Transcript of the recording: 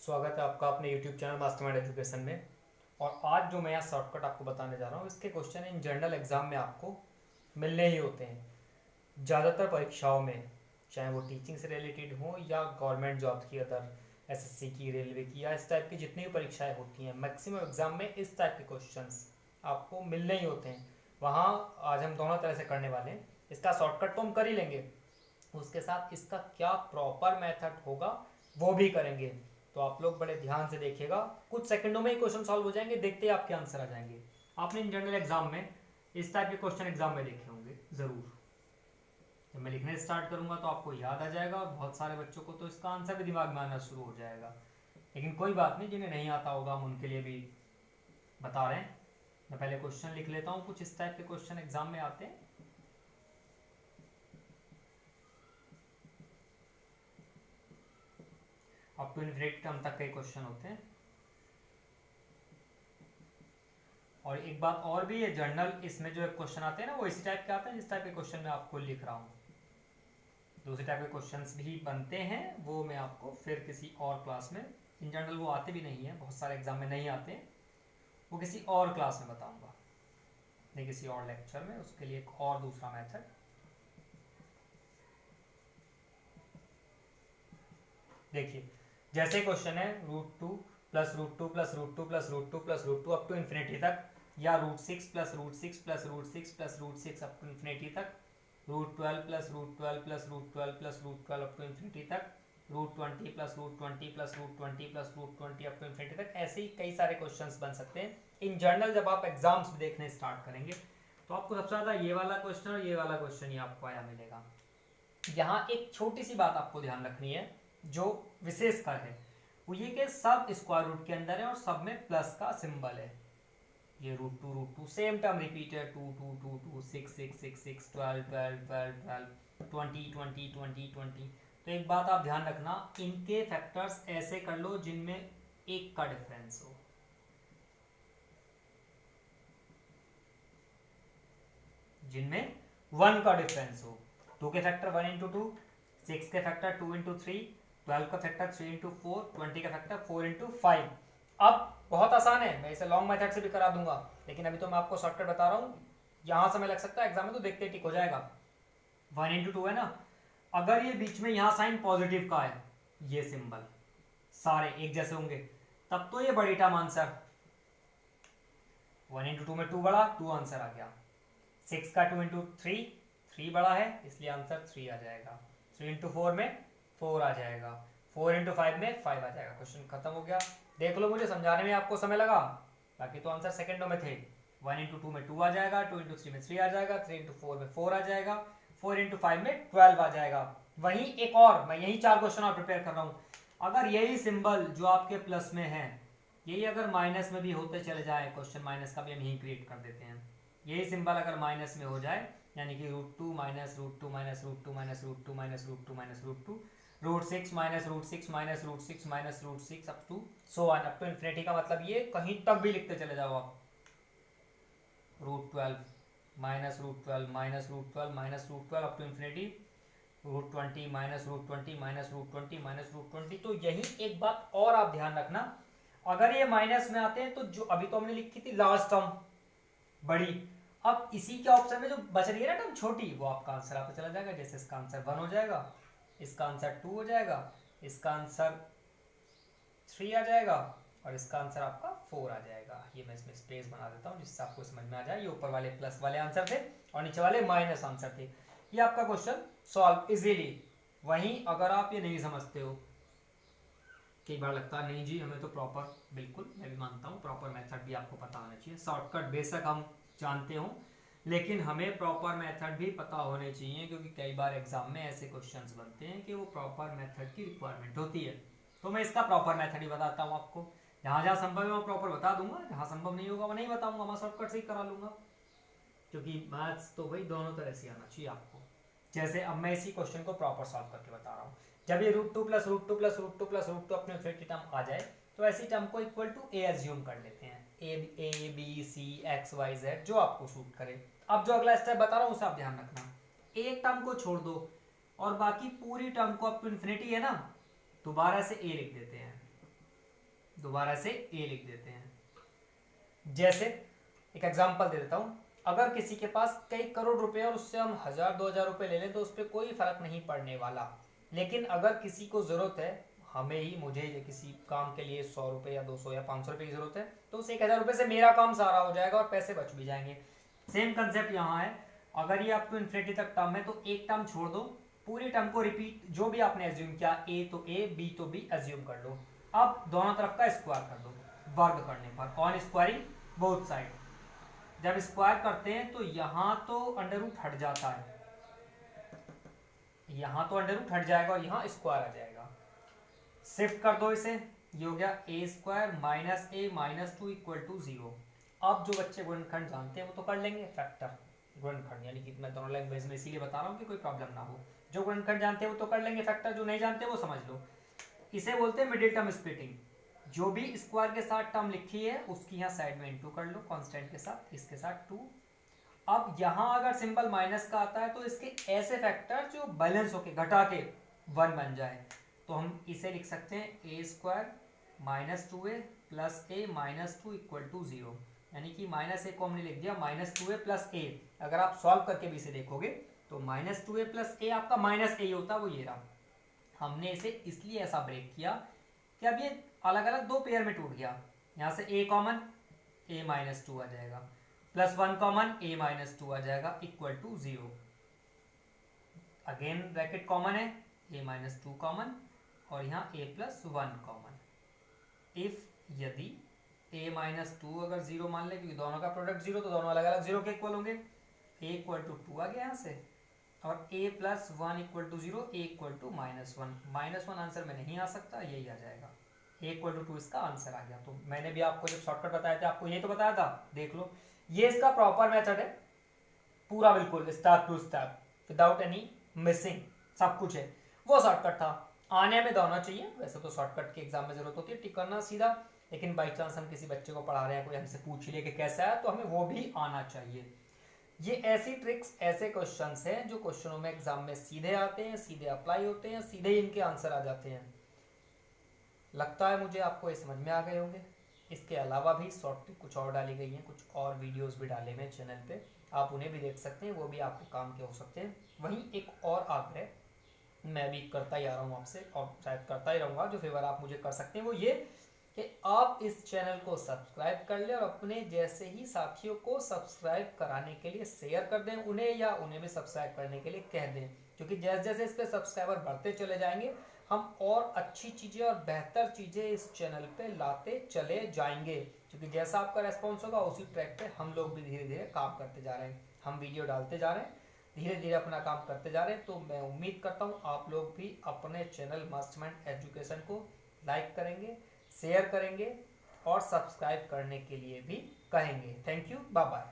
स्वागत है आपका अपने YouTube चैनल मास्टरमाइंड एजुकेशन में। और आज जो मैं यहाँ शॉर्टकट आपको बताने जा रहा हूँ, इसके क्वेश्चन इन जनरल एग्जाम में आपको मिलने ही होते हैं। ज़्यादातर परीक्षाओं में, चाहे वो टीचिंग से रिलेटेड हो या गवर्नमेंट जॉब की, अदर एसएससी की, रेलवे की, या इस टाइप की जितनी भी परीक्षाएं होती हैं, मैक्सिमम एग्जाम में इस टाइप के क्वेश्चंस आपको मिलने ही होते हैं। वहाँ आज हम दोनों तरह से करने वाले हैं। इसका शॉर्टकट तो हम कर ही लेंगे, उसके साथ इसका क्या प्रॉपर मेथड होगा वो भी करेंगे। तो आप लोग बड़े ध्यान से देखिएगा, कुछ सेकंडों में ही क्वेश्चन सॉल्व हो जाएंगे, देखते ही आपके आंसर आ जाएंगे। आपने इन जनरल एग्जाम में इस टाइप के क्वेश्चन एग्जाम में देखे होंगे ज़रूर। जब मैं लिखने स्टार्ट करूंगा तो आपको याद आ जाएगा, और बहुत सारे बच्चों को तो इसका आंसर भी दिमाग में आना शुरू हो जाएगा। लेकिन कोई बात नहीं, जिन्हें नहीं आता होगा हम उनके लिए भी बता रहे हैं। मैं पहले क्वेश्चन लिख लेता हूँ, कुछ इस टाइप के क्वेश्चन एग्जाम में आते हैं। अप टू इन्फिनिटी टर्म तक के क्वेश्चन होते हैं। और एक बात और भी है, जर्नल इसमें जो क्वेश्चन आते हैं ना, वो इसी टाइप के आते हैं जिस टाइप के क्वेश्चन मैं आपको लिख रहा हूँ। दूसरे टाइप के क्वेश्चंस भी बनते हैं, वो मैं आपको फिर किसी और क्लास में, इन जनरल वो आते भी नहीं है, बहुत सारे एग्जाम में नहीं आते हैं, वो किसी और क्लास में बताऊंगा, नहीं किसी और लेक्चर में, उसके लिए एक और दूसरा मेथड। देखिए, जैसे क्वेश्चन है √2 plus √2 plus √2 plus √2 plus √2 up to infinity तक, या √6 plus √6 plus √6 plus √6 up to infinity तक, √12 plus √12 plus √12 plus √12 up to infinity तक, √20 plus √20 plus √20 plus √20 up to infinity तक। ऐसे ही कई सारे क्वेश्चंस बन सकते हैं इन जनरल। जब आप एग्जाम्स देखने स्टार्ट करेंगे तो आपको सबसे ज़्यादा ये वाला क्वेश्चन और ये वाला क्वेश्चन ही आपको आया मिलेगा। यहाँ एक छोटी सी बात आपको ध्यान रखनी है जो विशेष कर है, वो ये कि सब स्क्वायर रूट के अंदर है और सब में प्लस का सिंबल है। ये √2 सेम टर्म रिपीट है, 2 2 2 2 6 6 6 6 12 12 12 12 20 20 20 20। तो एक बात आप ध्यान रखना, इनके फैक्टर्स ऐसे कर लो जिनमें एक का डिफरेंस हो। जिनमें 1 का डिफरेंस हो। 2 के फैक्टर 1 इंटू 2, 6 के फैक्टर 2 इंटू 3, 12 का फैक्टर 3 इंटू 4, 20 का फैक्टर 4 इंटू 5। अब बहुत आसान है, मैं इसे लॉन्ग मेथड से भी करा दूंगा, लेकिन अभी तो मैं आपको शॉर्टकट बता रहा हूँ। यहाँ समय लग सकता है एग्जाम में, तो देखते टिक हो जाएगा। 1 इंटू 2 है ना, अगर ये बीच में यहाँ साइन पॉजिटिव का है, ये सिंबल सारे एक जैसे होंगे, तब तो ये बड़ी टर्म आंसर। 1 इंटू 2 में 2 बड़ा, 2 आंसर आ गया। 6 का 2 इंटू 3, 3 बड़ा है इसलिए आंसर 3 आ जाएगा। 3 इंटू 4 में 4 आ जाएगा। 4 इंटू 5 में 5 आ जाएगा। क्वेश्चन खत्म हो गया। देख लो, मुझे समझाने में आपको समय लगा, बाकी तो आंसर सेकंडों में थे। 1 इंटू 2 में 2 आ जाएगा, 2 इंटू 3 में 3 आ जाएगा, 3 इंटू 4 में 4 आ जाएगा, 4 इंटू 5 में 12 आ जाएगा। वहीं एक और, मैं यही 4 क्वेश्चन और प्रिपेयर कर रहा हूँ। अगर यही सिंबल जो आपके प्लस में है, यही अगर माइनस में भी होते चले जाए, क्वेश्चन माइनस का भी हम यही क्रिएट कर देते हैं। यही सिंबल अगर माइनस में हो जाए, यानी कि √2 minus √2 minus √2 minus √2 minus √2 minus √2, √6 minus √6 minus √6 minus √6 up to so on, up to infinity का मतलब ये कहीं तक भी लिखते चले जाओ आप। √12 minus √12 minus √12 minus √12 up to infinity, √20 minus √20 minus √20 minus √20। तो यही एक बात और आप ध्यान रखना, अगर ये माइनस में आते हैं तो जो अभी तो हमने लिखी थी लास्ट टर्म बड़ी, अब इसी के ऑप्शन में जो बच रही है ना टर्म छोटी, वो आपका आंसर आपको चला जाएगा। जैसे इसका आंसर 1 हो जाएगा, इसका आंसर 2 हो जाएगा, इसका आंसर 3 आ जाएगा, और इसका आंसर आपका 4 आ जाएगा। ये मैं इसमें स्पेस बना देता हूँ जिससे आपको समझ में आ जाए। ये ऊपर वाले प्लस वाले आंसर थे और नीचे वाले माइनस आंसर थे। ये आपका क्वेश्चन सॉल्व इजीली। वहीं अगर आप ये नहीं समझते हो, कई बार लगता है नहीं जी हमें तो प्रॉपर, बिल्कुल मैं भी मानता हूँ प्रॉपर मेथड भी आपको पता होना चाहिए। शॉर्टकट बेशक हम जानते हो, लेकिन हमें प्रॉपर मेथड भी पता होने चाहिए, क्योंकि कई बार एग्जाम में ऐसे क्वेश्चंस बनते हैं कि वो प्रॉपर मेथड की रिक्वायरमेंट होती है। तो मैं इसका प्रॉपर मेथड ही बताता हूँ आपको। जहाँ जहाँ संभव है मैं प्रॉपर बता दूंगा, जहाँ संभव नहीं होगा वो नहीं बताऊंगा, मैं शॉर्टकट से ही करा लूंगा, क्योंकि मैथ्स तो भाई दोनों तरह से आना चाहिए आपको। जैसे अब मैं इसी क्वेश्चन को प्रॉपर सॉल्व करके बता रहा हूँ। जब ये √2 प्लस √2 प्लस √2 प्लस √2 अपने इन्फिनिटी टर्म आ जाए, तो ऐसी टर्म को इक्वल टू ए एज्यूम कर लेते हैं। A B C X Y Z जो आपको सूट करे। अब जो अगला स्टेप बता रहा हूँ उसे आप ध्यान रखना, एक टर्म को छोड़ दो और बाकी पूरी टर्म को अप टू इन्फिनिटी है ना, दोबारा से ए लिख देते हैं। दोबारा से ए लिख देते हैं। जैसे एक एग्जांपल दे देता हूँ, अगर किसी के पास कई करोड़ रुपए और उससे हम 1000-2000 रुपए ले लें तो उस पर कोई फर्क नहीं पड़ने वाला। लेकिन अगर किसी को जरूरत है, हमें ही, मुझे किसी काम के लिए 100 रुपए या 200 या 500 रुपए की जरूरत है, तो उस 1000 रुपए से मेरा काम सारा हो जाएगा और पैसे बच भी जाएंगे। सेम कंसेप्ट यहाँ है, अगर ये आपको इन्फिनिटी तक टर्म है तो एक टर्म छोड़ दो, पूरी टर्म को रिपीट, जो भी आपने एज्यूम किया, ए तो ए, बी तो बी एज्यूम कर लो। अब दोनों तरफ का स्क्वायर कर दो, वर्ग करने पर, ऑन स्क्वायरिंग बोथ साइड। जब स्क्वायर करते हैं तो यहाँ तो अंडर रूट हट जाता है, यहाँ तो अंडर रूट हट जाएगा और यहाँ स्क्वायर आ जाएगा। शिफ्ट कर दो इसे, ये हो गया a square minus a minus 2 equal to 0। अब जो बच्चे गुणनखंड जानते हैं वो तो कर लेंगे, फैक्टर गुणनखंड, यानी कि मैं दोनों लैंग्वेज में इसीलिए बता रहा हूँ कि कोई प्रॉब्लम ना हो। जो गुणनखंड जानते हैं वो तो कर लेंगे फैक्टर, जो नहीं जानते वो समझ लो। इसे बोलते हैं मिडिल टर्म स्प्लिटिंग। जो भी स्क्वायर के साथ टर्म लिखी है उसकी यहाँ साइड में इनटू कर लो कांस्टेंट के साथ, इसके साथ 2। अब यहाँ अगर सिंबल माइनस का आता है तो इसके ऐसे फैक्टर जो बैलेंस होके घटा के 1 बन जाए, तो हम इसे लिख सकते हैं a square minus 2a plus a minus 2 equal to 0। यानी कि माइनस ए को हमने लिख दिया माइनस 2a प्लस ए। अगर आप सॉल्व करके भी इसे देखोगे तो माइनस 2a प्लस ए आपका माइनस ए होता, वो ये रहा। हमने इसे इसलिए ऐसा ब्रेक किया कि अब ये अलग अलग दो पेयर में टूट गया। यहाँ से a कॉमन, a माइनस 2 आ जाएगा, प्लस 1 कॉमन, a माइनस 2 आ जाएगा, equal to 0। Again bracket common है, a माइनस 2 कॉमन और यहाँ a प्लस 1 कॉमन। इफ यदि a माइनस 2 अगर 0 मान ले, क्योंकि दोनों का प्रोडक्ट 0 तो दोनों अलग अलग 0 के इक्वल होंगे, a इक्वल टू 2 आ गया यहाँ से, और a plus 1 equal to 0, a equal to minus 1। Minus 1 answer में नहीं आ सकता, यही आ जाएगा, a इक्वल टू 2 इसका आंसर आ गया। तो मैंने भी आपको जब शॉर्टकट बताया था आपको ये तो बताया था, देख लो ये इसका प्रॉपर मेथड है, पूरा बिल्कुल step to step without any missing, सब कुछ है। वो शॉर्टकट था, आने में दोनों चाहिए। वैसे तो शॉर्टकट की एग्जाम में जरूरत होती है टिक करना सीधा, लेकिन बाई चांस हम किसी बच्चे को पढ़ा रहे हैं, कोई हमसे पूछ ले कि कैसा है, तो हमें वो भी आना चाहिए। ये ऐसी ट्रिक्स, ऐसे क्वेश्चंस हैं जो क्वेश्चनों में एग्जाम में सीधे आते हैं, सीधे अप्लाई होते हैं, सीधे इनके आंसर आ जाते हैं। लगता है मुझे आपको ये समझ में आ गए होंगे। इसके अलावा भी शॉर्ट ट्रिक कुछ और डाली गई हैं, कुछ और वीडियोस भी डाले हुए चैनल पे, आप उन्हें भी देख सकते हैं, वो भी आपके काम के हो सकते हैं। वहीं एक और आग्रह मैं भी करता ही आ रहा हूँ आपसे, और शायद करता ही रहूँगा, जो फेवर आप मुझे कर सकते हैं वो ये कि आप इस चैनल को सब्सक्राइब कर लें और अपने जैसे ही साथियों को सब्सक्राइब कराने के लिए शेयर कर दें उन्हें, या उन्हें भी सब्सक्राइब करने के लिए कह दें, क्योंकि जैसे जैसे इस पर सब्सक्राइबर बढ़ते चले जाएंगे हम और अच्छी चीज़ें और बेहतर चीज़ें इस चैनल पे लाते चले जाएंगे। क्योंकि जैसा आपका रेस्पॉन्स होगा उसी ट्रैक पे हम लोग भी धीरे धीरे काम करते जा रहे हैं, हम वीडियो डालते जा रहे हैं, धीरे धीरे अपना काम करते जा रहे हैं। तो मैं उम्मीद करता हूँ आप लोग भी अपने चैनल मस्टमैन एजुकेशन को लाइक करेंगे, शेयर करेंगे और सब्सक्राइब करने के लिए भी कहेंगे। Thank you, bye bye.